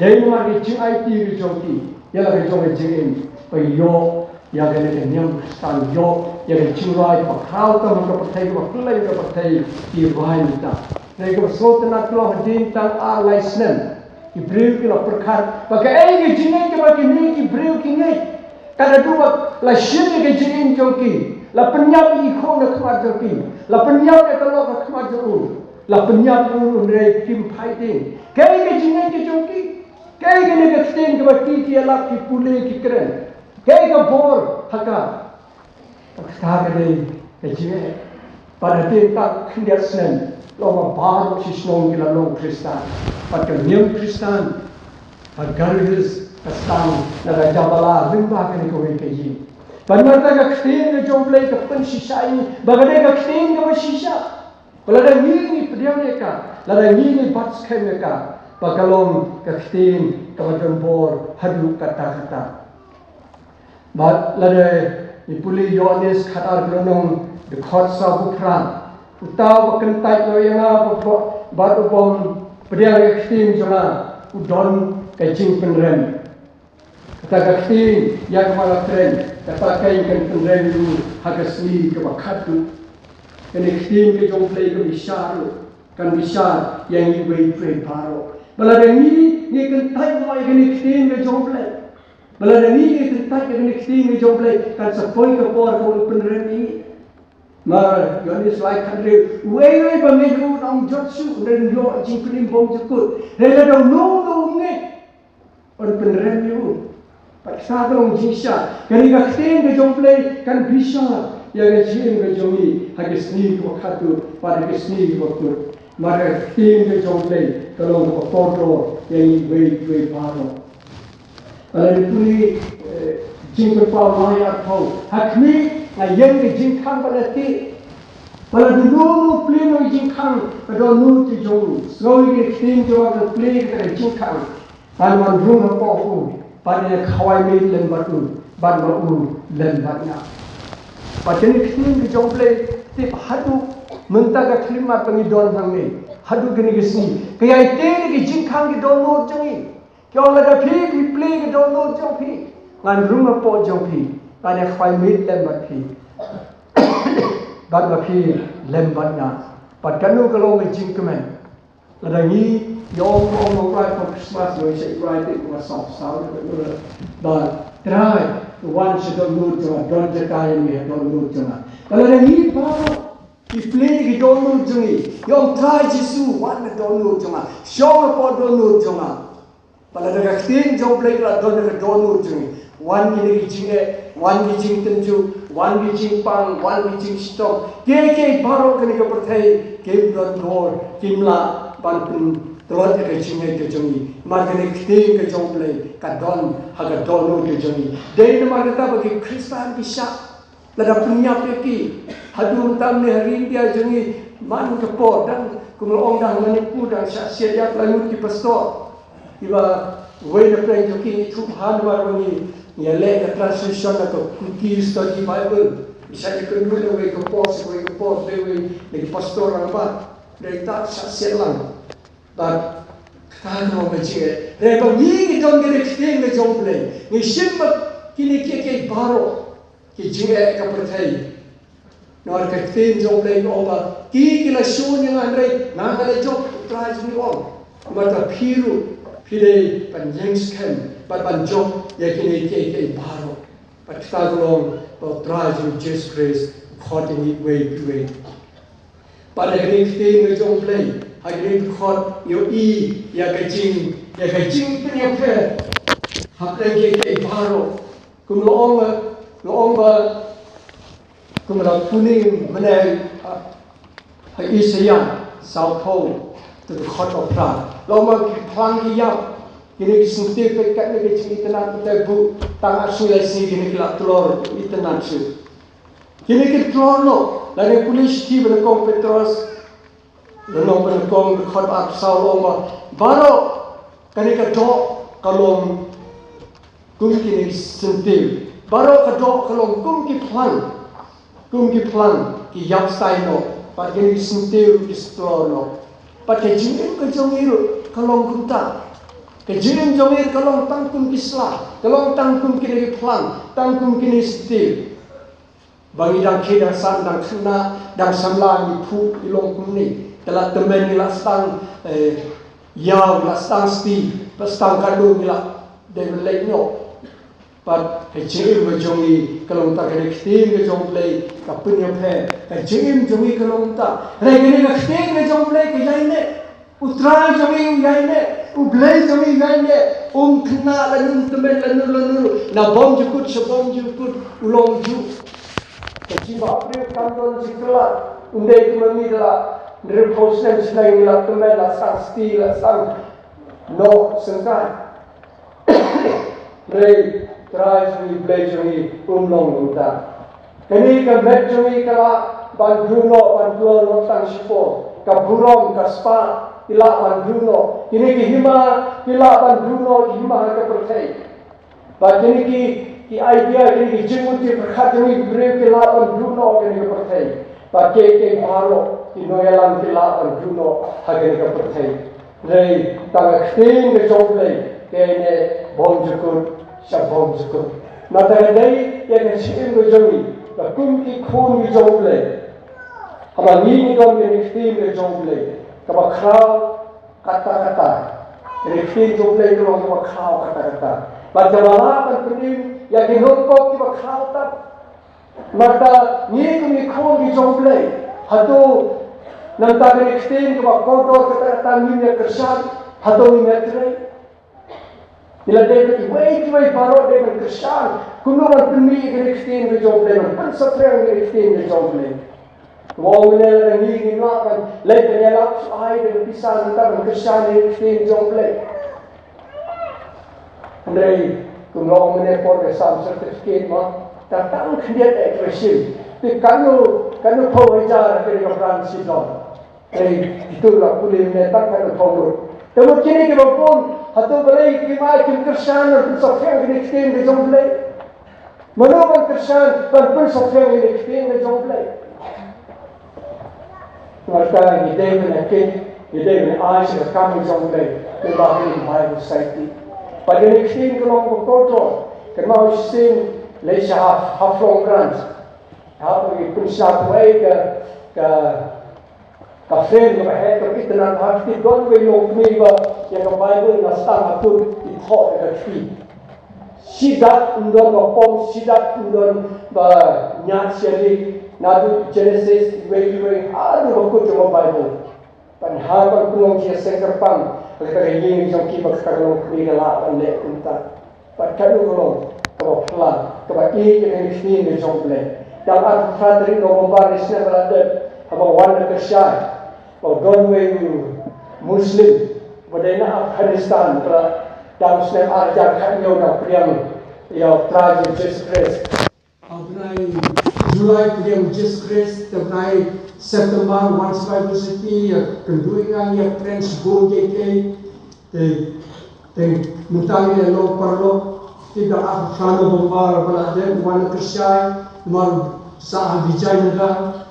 [SPEAKER 1] Dari mana kita IT jomti, ya lagi jombe jengin, bayo, ya kena nyam stand yo. Yang curai pakau tam ke pertai ke pelai ke pertai di bahan kita. Mereka bersotan nak keluar jintang alai senen. Ibril kilo perkar. Pakai ini jingai ke bagi ni Ibril kingai. Kada dua la shin ke jingin joki. La penyap ikon ke kemar joki. La penyap ke kalau ke kemar joki. La penyap ulu nrei kim fighting. Kai ke jingai ke joki. Kai ke ni ke sten ke bagi ki alap ki pule ki keren. Kai ke bor haka. Sekarang ini kecil pada tingkat kendiasan lama baru sisnong kita long Kristen pada nyam Kristen pada garis Kristen naga jabala rimba kini kau kecil pada mereka kecil ke jomble ke pensisai bagaimana kecil ke bersisa pada ini pediam mereka pada ini bats mereka bagalom kecil ke bor hadu kata-kata bad lada Ipuli Yohanes khatar gronong de khotsa bupran utaw kentai lo yang baru bom pediang ekstrim jona udon kajing penren kata ekstrim yang malah tren kata kain kan penren lu hagasli ke bakatu kan ekstrim ke jomple ke bisar kan bisar yang iwei pre paro balada ni kentai lo yang ekstrim ke jomple Balada ni kita tak kena kesini jomble kan sepoi ke por kau penren ini. mà yon is like country way ba me lu nong jot su ren yo jing prim bom jukut re la dong no nge on pen rem yu pat sa dong jing sha kani ga kten ke jong play kan bisha ya ga jing ke jongi ha ke sni ko khatu pa ke sni ko tu ma ga kten ke jong play ka long ko photo ya ni we pa no ala ni jing ko pa ma ya ko hakmi yang ke jing khang pada ti pada dulu pleno jing khang pada nu ti jong so ke tin jo ke play ke jing khang kan man rung ko hu pada khawai me len batu ban ma u len batna pada ni tin ke jong play ti hadu menta ka klima pangi don hang ni hadu ke ni sni ke ai te ke jing khang ke don no jangi ke ola da phi ke play ke don no jong phi ngan rung ko jong phi pada khawai me len bat phi bat phi lem batna pat kanu kalau ke jing kemen ladangi yong ong right for Christmas we say right it was sound but try to one should don't do don't jetai me don't do jana ladangi pa if play ke don't do jani yong try jisu one don't do jana show for don't do jana pada daga tin jong play la don't do jani one kini jinge one ki jing tenju one ki jing pang one ki jing stop ke baro kini ke perthai ke don gor kimla pan pun telot ke jinge ke jongi mar kini kting ke jong play ka don haga don no ke jongi dei na mar ta bagi Kristan bisa lada punya peki hadu tam ne hari dia jongi man ke po dan kumong dang manipu dan sia yak lanut ki pastor iba we na play joki tu han war ni ya le ka translation ka kuki study Bible bisa dikendul we ke pos de we le pastor apa dari tak sia lang but kano meje re ba ni don ge kting me jong play ni shimba kini ke baro ki jinge ka perthai nor ka kting jong play oba ki la shun yang andre na ka le jok try ni on mata phiru phire pan jengs ken ban jok ya kini ke baro but tagolong to try to Jesus Christ according way pada kini kting me jong play Hagrid khot yo I ya kajing punya phe hakren ke baro kum loong ba kum la puning menai ha Isaiah South Pole to the khot of pra lo ma phang ki ya kini kisinte pe kat ne ke chini tanat te bu tang asu ya si kini la tlor itanan su kini ke tlor no la ne pulis ti bela kong Petros Lenong berkong khot ap sau loma baro kani ka do kalom kum kini sentil baro ka do kalom kum ki plan ki yap sai no pa kini sentil ki stro pa ke jing ka jongiru kalom kunta ke jing jongir kalom tang kum ki sla kalom tang kum kini plan tang kum kini sentil bagi dang kida san dang khna dang samla ni phu ilong kum ni telah temen ni stang yaw la stang sti stang kadu ni la de lek no pat ke jim jongi kalong ta ke ktim ke jong play ka punya phe ke jim jongi kalong ta re ke ke ktim ke jong play ke jaine utrai jongi jaine u blay jongi jaine khna la nun temen la nun na bom jukut sebom jukut ulong ju ke jim apre kanton sikla unde kumami la Reposem selain la temen la sang sti la sang no sengai Rei try to blaze me long uta kini ka metro kala ban bruno no sang sipo ka burong ka spa ila ban bruno kini ki hima ila ban bruno hima ka perthai ba kini ki idea kini ki jimuti prakhatmi brave kila ban bruno kini ka perthai ba ke baro inoyalan kila ban bruno hagen ka perthai rei tang khin ke joble ke ne bom jukut sabom jukut mata dai ya ke sim ke jomi ba kum ki khun ki joble haba ni kom ke khin ke joble ka ba khao kata ke khin joble ko ba khao kata ba jawala ban prim ya ke hok ki ba khao ta mata ni kum ki khun ki jomble hatu nang tagan extend ke kodor kata tangimnya kersan hatu metre bila David wait baru David kersan kuno tumi ke extend ke jomble pan satrang ke extend ke jomble wong ne ni lakan lepen ya lap ai de pisan tagan kersan ke extend jomble andai kuno ne por ke sam certificate ma tatang khliat expression te kanu phawajar ke kapran sidon itu lah kulit netak kan phawu temu kini ke bapun hatu balai ki mai kim kersan dan sofyan ke extend ke jomble manoban kersan dan pun sofyan ke extend ke jomble maka ide men ais ke kami jomble ke bahari Bible safety pada extend ke long kotor kerana sistem leisha half long runs apa yang pun satu ke kafir ke bahet ke itna hati don we lok ni ba yang Bible na stang atun ithok ke fi sidat undon ba pom sidat undon ba nyat seri nadu Genesis we adu ba ku to Bible pan ha ba kulong sia sengker pam ka yin jong ki ba ka long ni la ban le unta pa ka lu long ka plan ka ba ki ke ni jong ble dan at fadri no bombaris na balade aba wan ka shai or Godway Muslim, Badena Afghanistan, dalam setiap arjak kanyo na priang ya praja Jesus Christ. Abnai Julai priang Jesus Christ, abnai September 15 City, kenduingan ya French go JK, te mutali ya lo parlo, tidak Afghano bombar balade wan ka shai, mar sa bijay na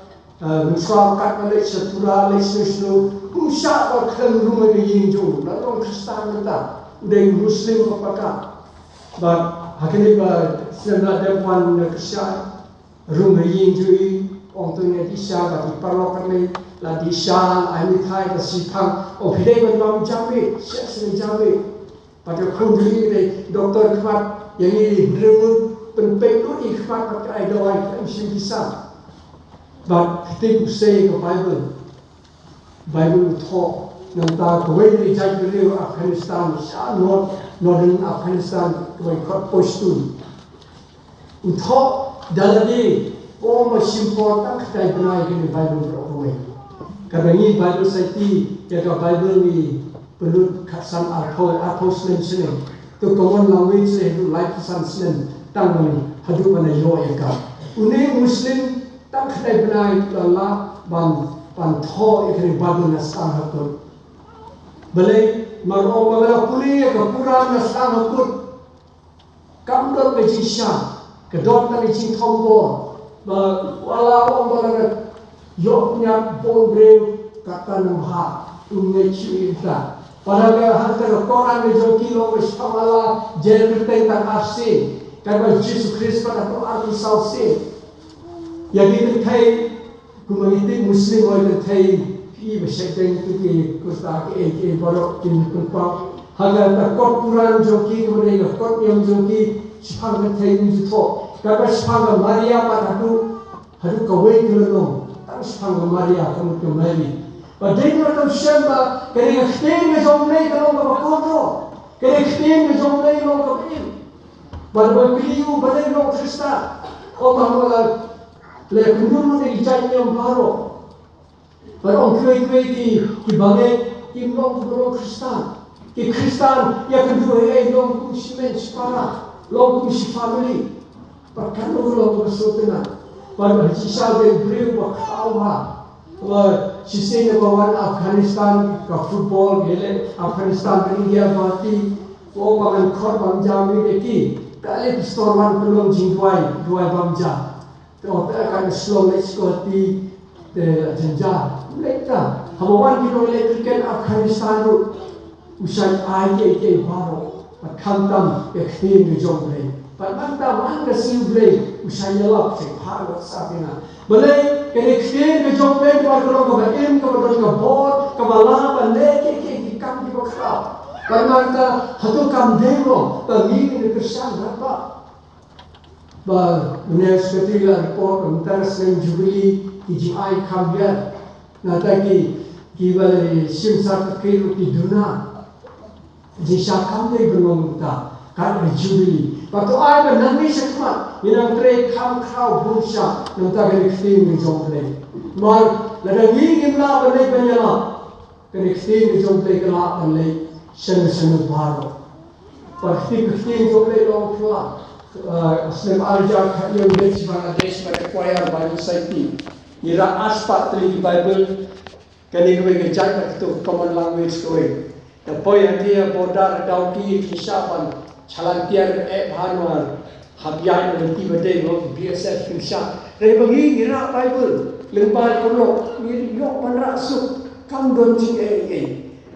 [SPEAKER 1] Nusra kat balik setura lesnu usah berkelan rumah yang jauh. Lalu Kristen kita, udah Muslim apakah? But hakini ba sila depan Kristen rumah yang jauh. Orang tu ni disah, bagi perlokan ni la disah, ini thai bersihkan. Oh hidai berbam jambi, sesni jambi. Pada kundi ni doktor kuat yang ini berumur penpelu ikhmat pakai doa yang bisa. But kita say the Bible talk nanta kawai ni jai beliau Afghanistan, northern Afghanistan kawai kat Pashtun. Untuk dalami masih important kita benar ini Bible berawal. Kerana ini Bible saya yang Bible ni perlu kasan apostol sini. Tu common language itu like kasan sini tangani hadu mana yo eka. Une Muslim tak kena benar Allah ban tho ikri Bible nasang hakut. Balai marom mala puli ke Quran nasang hakut. Kamdot be jisha ke dot na jing thombo ba wala om balangat yok nya bon brew kata namha unge chuita. Padahal harta Quran ni jo kilo beshamala jerite tan arsi. Kata Jesus Kristus pada Quran salsi. Yang kita thay komuniti Muslim orang thay pi bersyukur kita kustak baru kini kumpak hagar takut Quran joki kemudian takut yang joki sepang thay ni jatuh. Kalau sepang Maria pada tu hadu kawai kelong, tak sepang Maria kamu kembali. Padahal kita siapa kerana kita jomlei kelong kebakoto, kerana kita jomlei kelong kebin. Baru beliau badai kelong Kristen. Orang le kunun ni jai yang baru. Orang kue di balik imlong belum Kristen. Ki Kristen yang kedua long kusimen separa, long kusi family. Pakai long bersotenan. Baru sisa dari beliau berkawah. Sisa bawa Afghanistan ke football, gele Afghanistan India parti. Orang korban jami deki. Kali pistorman belum jingwai dua bamja. Kalau tak akan slow let's go di jenjang. Mereka, hawan kita elektrikan Afghanistan tu usai ayat baru. Kantam ekstrim di jomble. Kantam anda simple usai lelak separuh sabina. Boleh ekstrim di jomble baru kalau kebaim kemudian kebor kebala balik ke kam di bakal. Karena kita hatu kam demo pemimpin Kristen berapa. ba dunia seperti lah report antara selain Jubilee ki ai kambiar nata ki balai sim satu kilo ki duna ji syakam dei belum ta kan Jubilee waktu ai ba nami sekma minang tre kam krau bursha nanta ke xting ni jomple mal la ngi gimla balai banyala ke xting ni jomple kala balai sen baro pasti jomple lo tua Aslam Arjak yang dari Bangladesh mereka kuayar Bible Society. Ira aspat teli Bible kini kau kerja itu common language kau. Tapi yang dia border dauki kisahkan chalantiar bhanuar habian nanti berdeh BSF kisah. Tapi bagi ira Bible lembal kolok ni yok panrasuk kam don jing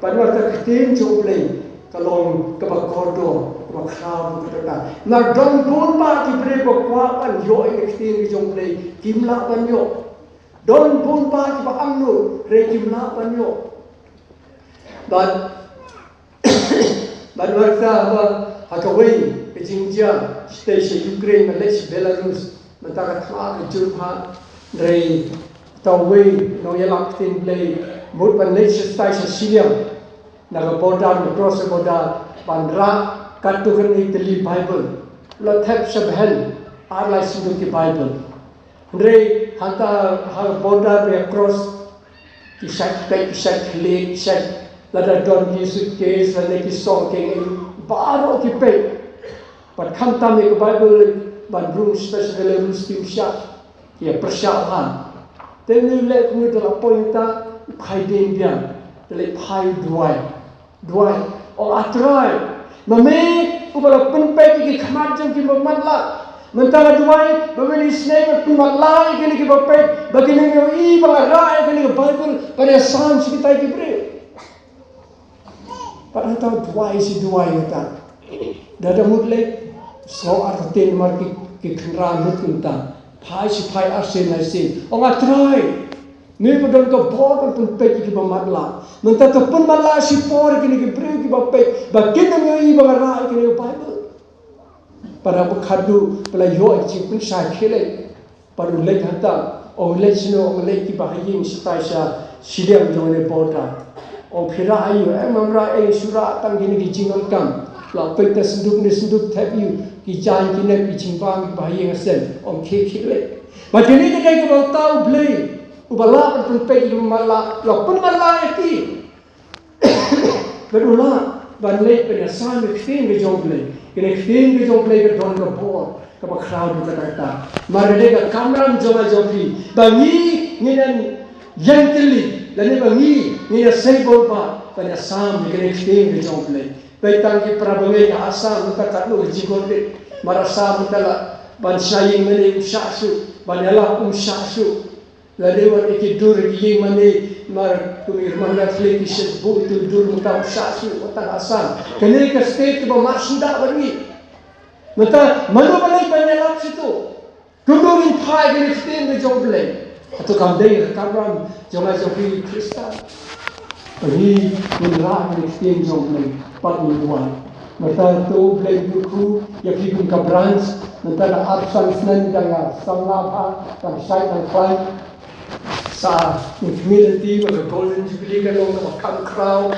[SPEAKER 1] Panuar terketin jomplay kalau kebakodo Wakau kita nak don pun pak diberi bakuapan yo ekstrim jomplay kimla panyo don pun pak di amnu re kimla panyo but waktu apa hakawai kejingjia station Ukraine Malaysia Belarus mentaka thak jurpa re tawai no yalak tin play mut Malaysia station Syria naga border cross border bandra Katukan Italy Bible, la thep sabhan, arla sinduk ki Bible. Andre hanta har border across ki sat lake sat la don ki suitcase la ki song ke baro ki pe. But khanta me Bible ban room special room stim shat ki prashahan. Teni le ku de la pointa phai den bian, le phai duai o atrai Mami, upala penpai ki khamat jam ki matla. Mentara duai, bagi snake matla ikini ki bapai, bagi nengo I bangara ikini ki Bible, pada sam kita ki bre. Pada tahu duai si duai kita. Dada mutlek, so arten mar ki khnra mutunta. Phai si phai arsen arsen. Onga try. Ni pedon ka bot pun pe ki matla. Mentara tu pun matla si por ikini ki bre ki bapai, bagi nengo I bangara ikini ki Bible. Pada bukhadu pela yo ci pun sa khele paru le hata o le sino o le ki bahayin stai sa sidiam jone pota o phira ayo mamra sura tang gini ki jingon kam la pekta sinduk thapi ki jan ki ne ki chimpang ki bahayin sen om khele ba deni ke dai ko tau ble ubala pun pe ki mala la pun mala ki berula ban le pe sa me khin ke jongle kini khin ke jomplay ke don ke bor ke crowd ke kata marade ke kamran joma jompi bangi nginan gently lani bangi ngina sable ba pada sam kini khin ke jomplay petang ki prabangai asam ta katlu jigonde marasa mutala ban saying mene ushasu banala ushasu lani wan iki dur ki mane mar kumir mangga fleki shet butu dur muta ushasu utang asam kini ke state ke masida bagi mata manu balai banyalap situ tundurin phai gini stin de jomble atau kamdei kamram jomai jombi Krista bagi munra gini stin jomble pat munduan mata tu blai buku yakni kun ka branch mata na absang snan danga samlapa tam sai dan phai sa community wa golden jubilee ka long na kam crowd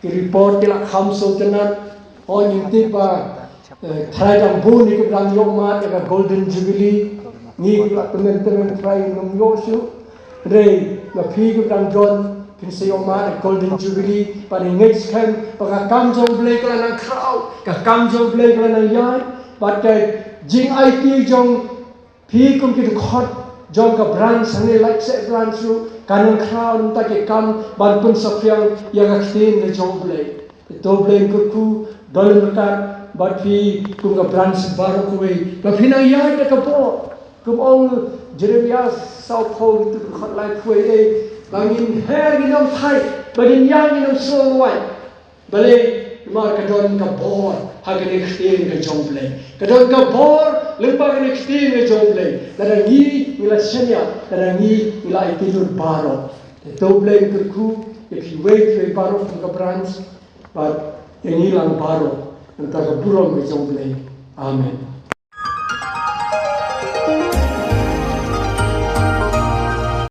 [SPEAKER 1] ki report kila khamso tenan on yunti pa Thai dang bu ni keblang yoma ya golden jubilee ni teman-teman try nom yosu re la phi keblang John pinse yoma golden jubilee pada next kan pada kam jong blai kala nang crowd ka kam jong blai kala nang yai pada jing IT jong phi kum ki khot jong ka branch hane like set branch ru kanang crowd ta ke kam ban pun sophyang ya ka tin de jong blai to blai ku dol merkat but he kum ka branch baru kuwe but he na ya de ka bo kum ong Jeremiah South Pole tu khot lai kuwe langin her gi nom thai but in yang gi nom so wai bale mar ka don ka bor ha ga ne khtin ka jomble ka don ka bor lempa ga ne khtin ka jomble la ngi mila senya la ngi mila itilur baro to blame ku if you wait for baro ka branch but ngi lang baro Entah ke burung ke jomblay. Amin.